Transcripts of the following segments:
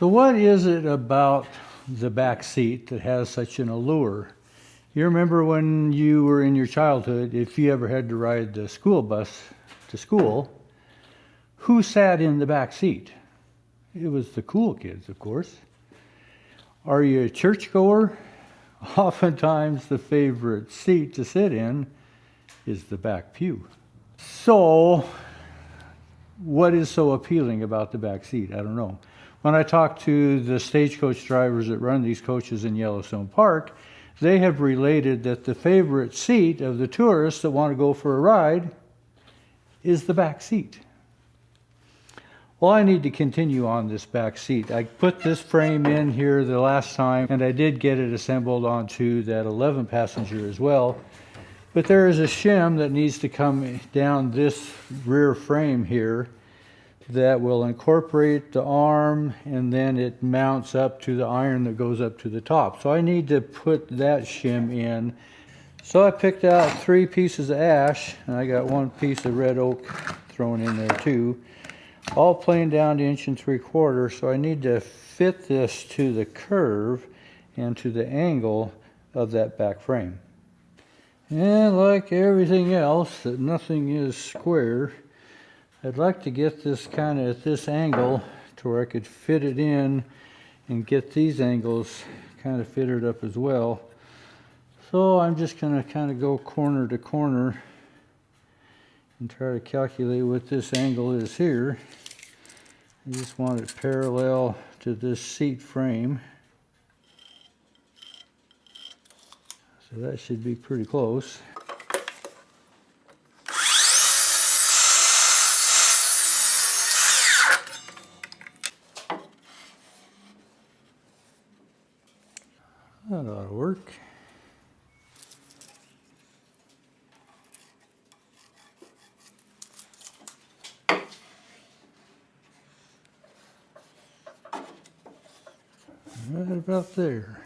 So what is it about the back seat that has such an allure? You remember when you were in your childhood, if you ever had to ride the school bus to school, who sat in the back seat? It was the cool kids, of course. Are you a churchgoer? Oftentimes the favorite seat to sit in is the back pew. So, what is so appealing about the back seat? I don't know. When I talk to the stagecoach drivers that run these coaches in Yellowstone Park, they have related that the favorite seat of the tourists that want to go for a ride is the back seat. Well, I need to continue on this back seat. I put this frame in here the last time, and I did get it assembled onto that 11 passenger as well. But there is a shim that needs to come down this rear frame here that will incorporate the arm, and then it mounts up to the iron that goes up to the top. So I need to put that shim in. So I picked out 3 pieces of ash, and I got 1 piece of red oak thrown in there too. All planed down to 1 3/4, so I need to fit this to the curve and to the angle of that back frame. And like everything else, that nothing is square, I'd like to get this kind of at this angle to where I could fit it in and get these angles kind of fitted up as well. So I'm just going to kind of go corner to corner and try to calculate what this angle is here. I just want it parallel to this seat frame. So that should be pretty close. That ought to work. Right about there.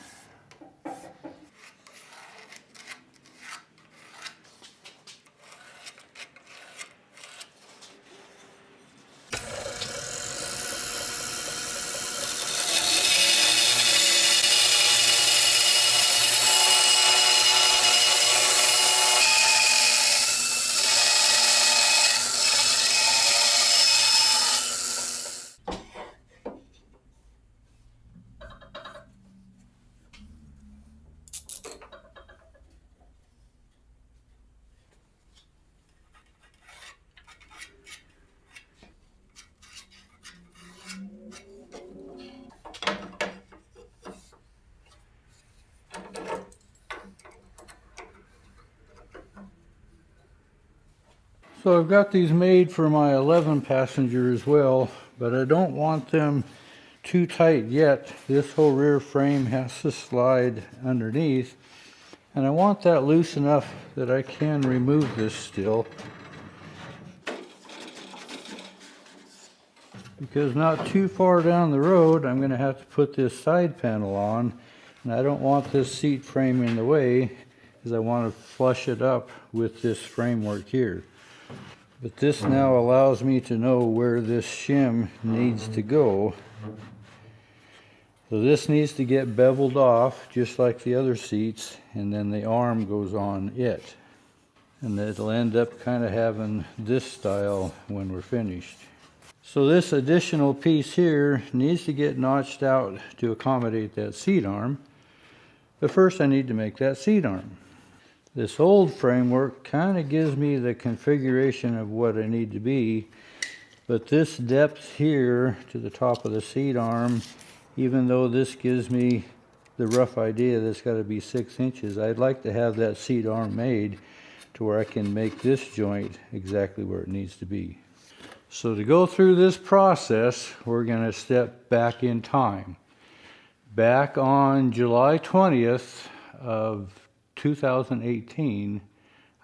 So I've got these made for my 11 passenger as well, but I don't want them too tight yet. This whole rear frame has to slide underneath, and I want that loose enough that I can remove this still. Because not too far down the road, I'm going to have to put this side panel on, and I don't want this seat frame in the way, because I want to flush it up with this framework here. But this now allows me to know where this shim needs to go. So this needs to get beveled off just like the other seats, and then the arm goes on it. And it'll end up kind of having this style when we're finished. So this additional piece here needs to get notched out to accommodate that seat arm. But first I need to make that seat arm. This old framework kind of gives me the configuration of what I need to be, but this depth here to the top of the seat arm, even though this gives me the rough idea that's got to be 6 inches, I'd like to have that seat arm made to where I can make this joint exactly where it needs to be. So to go through this process, we're going to step back in time. Back on July 20th of 2018,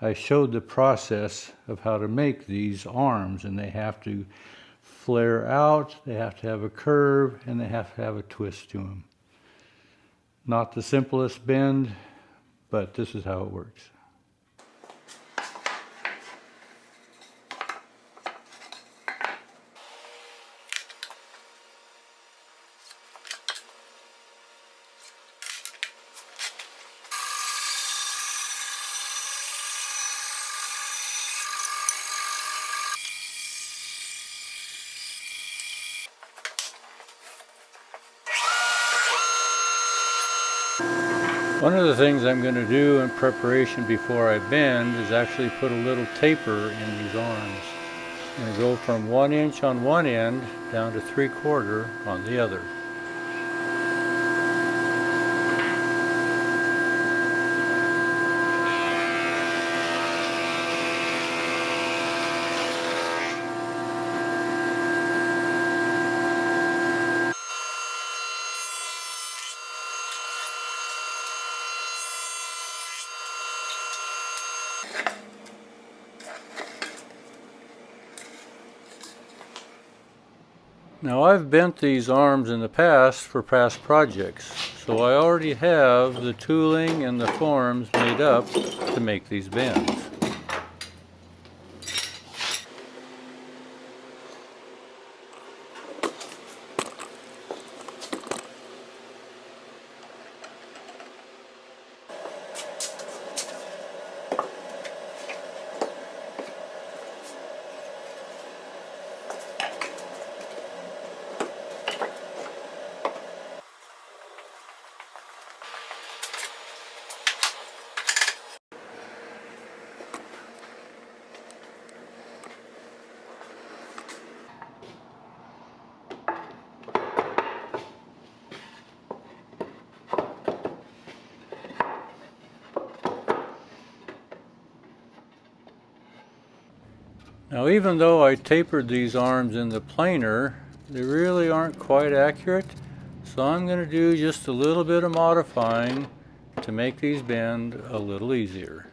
I showed the process of how to make these arms, and they have to flare out, they have to have a curve, and they have to have a twist to them. Not the simplest bend, but this is how it works. One of the things I'm going to do in preparation before I bend is actually put a little taper in these arms. I'm going to go from 1 inch on one end down to 3/4 on the other. Now I've bent these arms in the past for past projects, so I already have the tooling and the forms made up to make these bends. Now even though I tapered these arms in the planer, they really aren't quite accurate, so I'm going to do just a little bit of modifying to make these bend a little easier.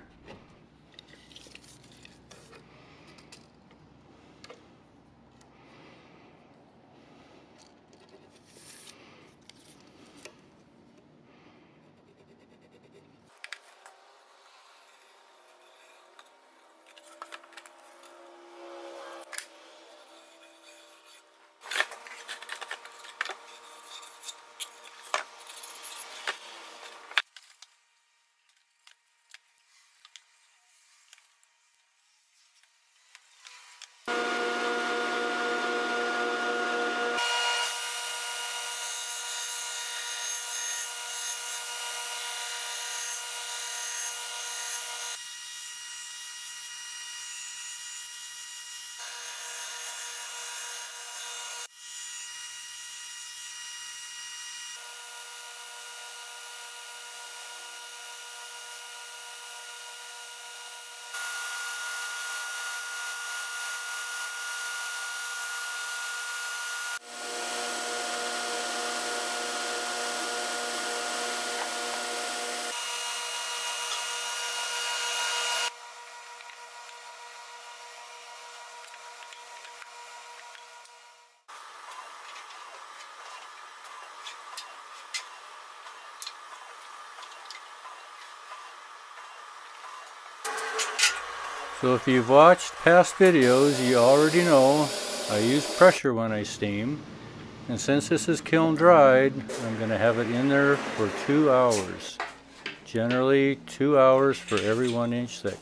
So if you've watched past videos, you already know I use pressure when I steam. And since this is kiln dried, I'm going to have it in there for 2 hours. Generally 2 hours for every 1 inch thick.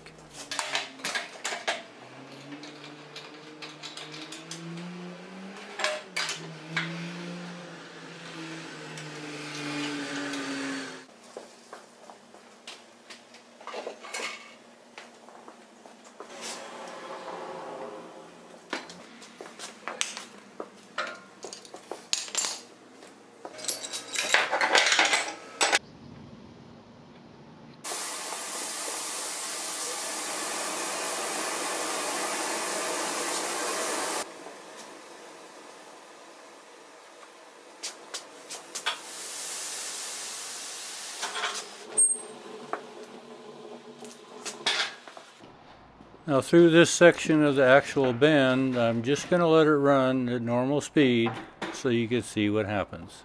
Now through this section of the actual bend, I'm just going to let it run at normal speed so you can see what happens.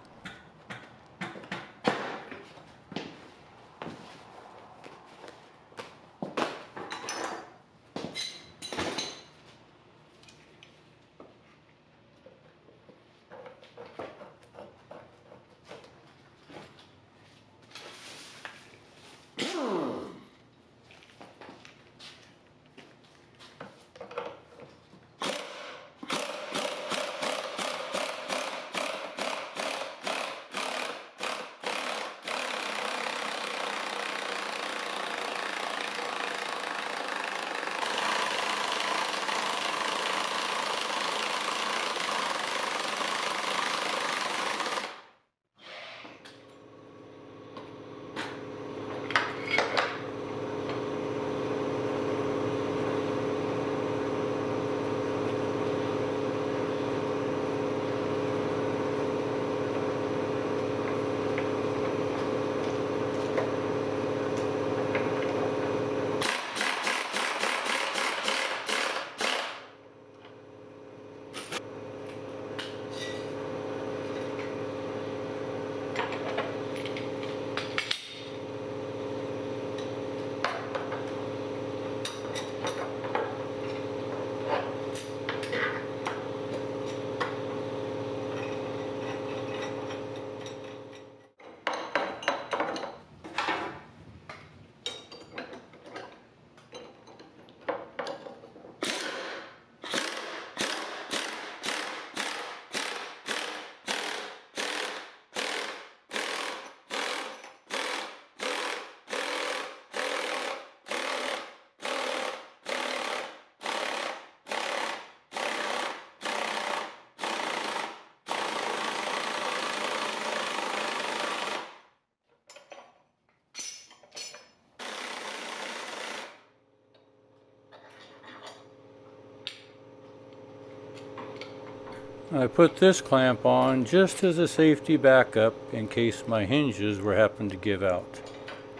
I put this clamp on just as a safety backup in case my hinges were happen to give out.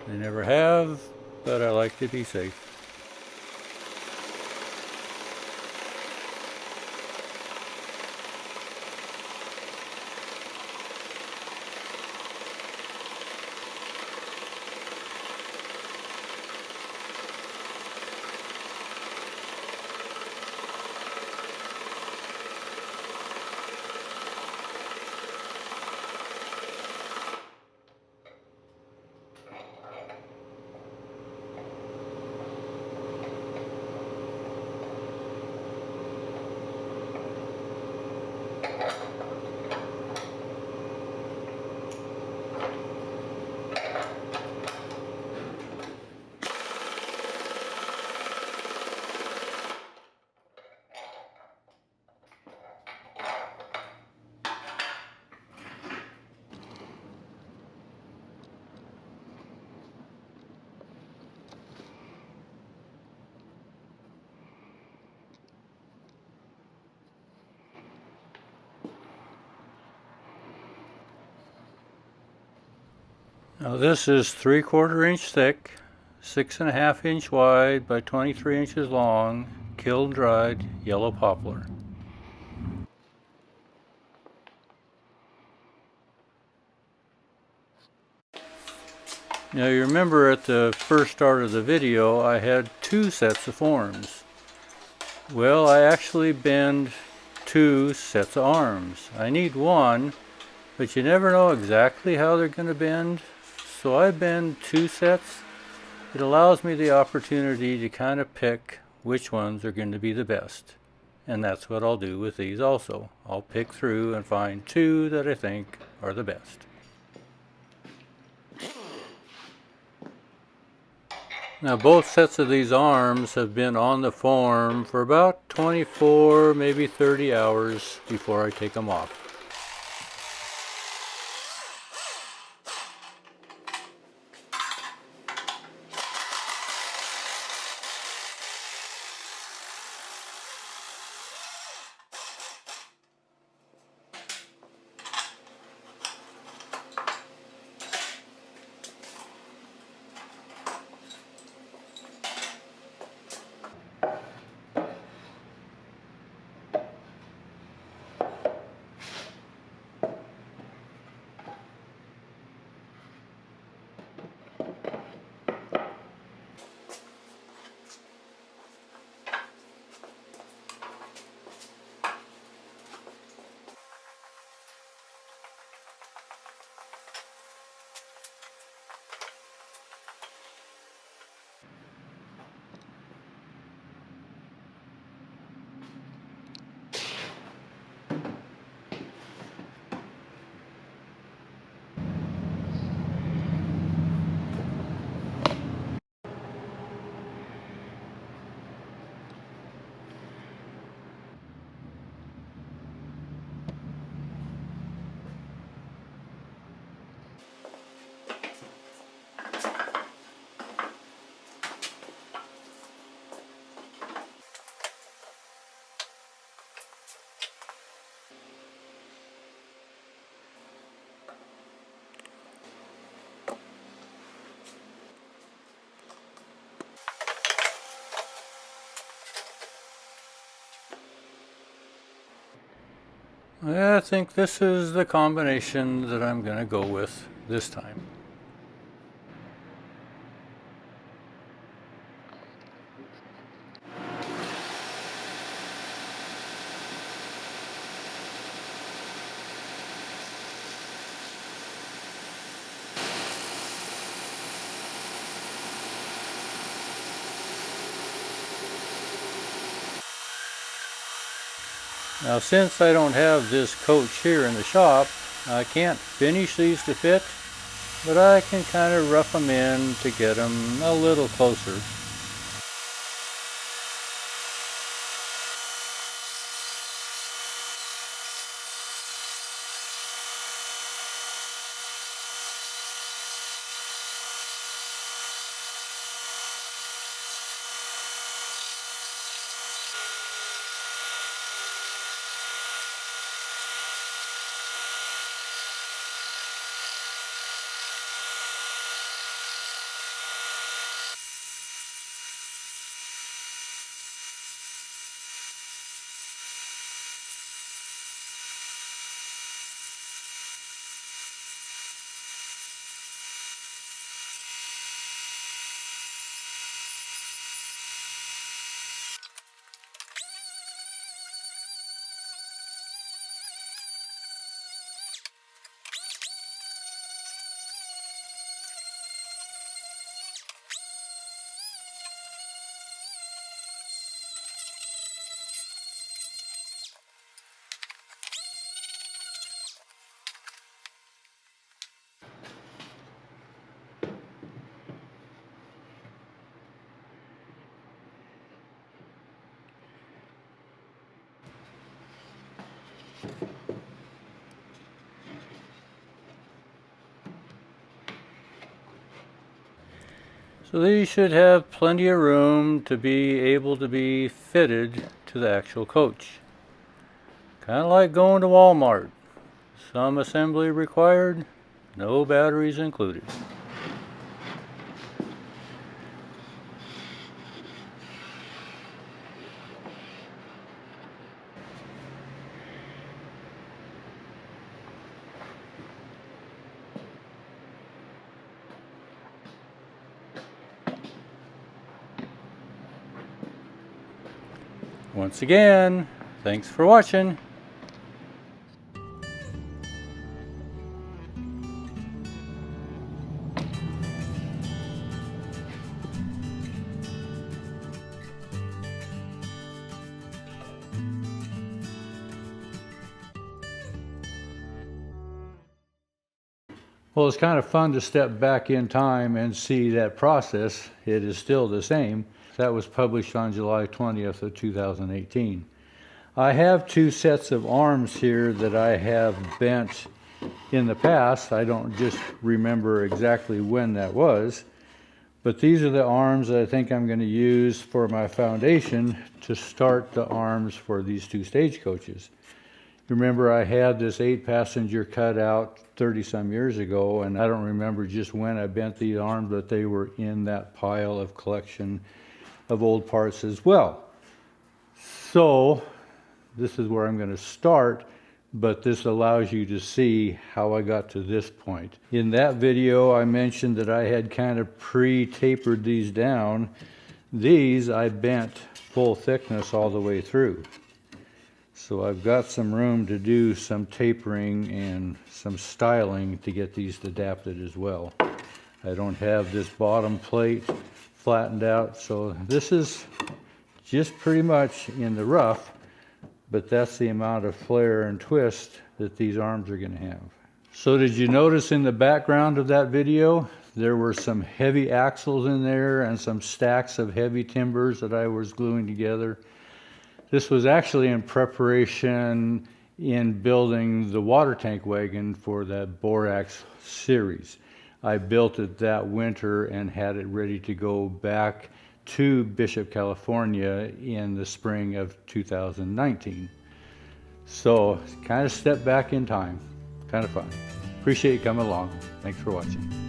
They never have, but I like to be safe. Now this is 3/4 inch thick, 6.5 inch wide by 23 inches long, kiln dried yellow poplar. Now you remember at the first start of the video I had 2 sets of forms. Well, I actually bend 2 sets of arms. I need 1, but you never know exactly how they're going to bend. So I bend 2 sets. It allows me the opportunity to kind of pick which ones are going to be the best. And that's what I'll do with these also. I'll pick through and find 2 that I think are the best. Now both sets of these arms have been on the form for about 24, maybe 30 hours before I take them off. I think this is the combination that I'm going to go with this time. Now since I don't have this coach here in the shop, I can't finish these to fit, but I can kind of rough them in to get them a little closer. So these should have plenty of room to be able to be fitted to the actual coach. Kind of like going to Walmart. Some assembly required, no batteries included. Once again, thanks for watching. Well, it's kind of fun to step back in time and see that process. It is still the same. That was published on July 20th of 2018. I have two sets of arms here that I have bent in the past. I don't just remember exactly when that was, but these are the arms that I think I'm going to use for my foundation to start the arms for these two stagecoaches. Remember, I had this 8-passenger cut out 30 some years ago, and I don't remember just when I bent these arms, but they were in that pile of collection of old parts as well. So this is where I'm going to start, but this allows you to see how I got to this point. In that video, I mentioned that I had kind of pre-tapered these down. These I bent full thickness all the way through. So I've got some room to do some tapering and some styling to get these adapted as well. I don't have this bottom plate flattened out, so this is just pretty much in the rough, but that's the amount of flare and twist that these arms are going to have. So did you notice in the background of that video, there were some heavy axles in there and some stacks of heavy timbers that I was gluing together? This was actually in preparation in building the water tank wagon for that Borax series. I built it that winter and had it ready to go back to Bishop, California in the spring of 2019. So kind of step back in time, kind of fun. Appreciate you coming along. Thanks for watching.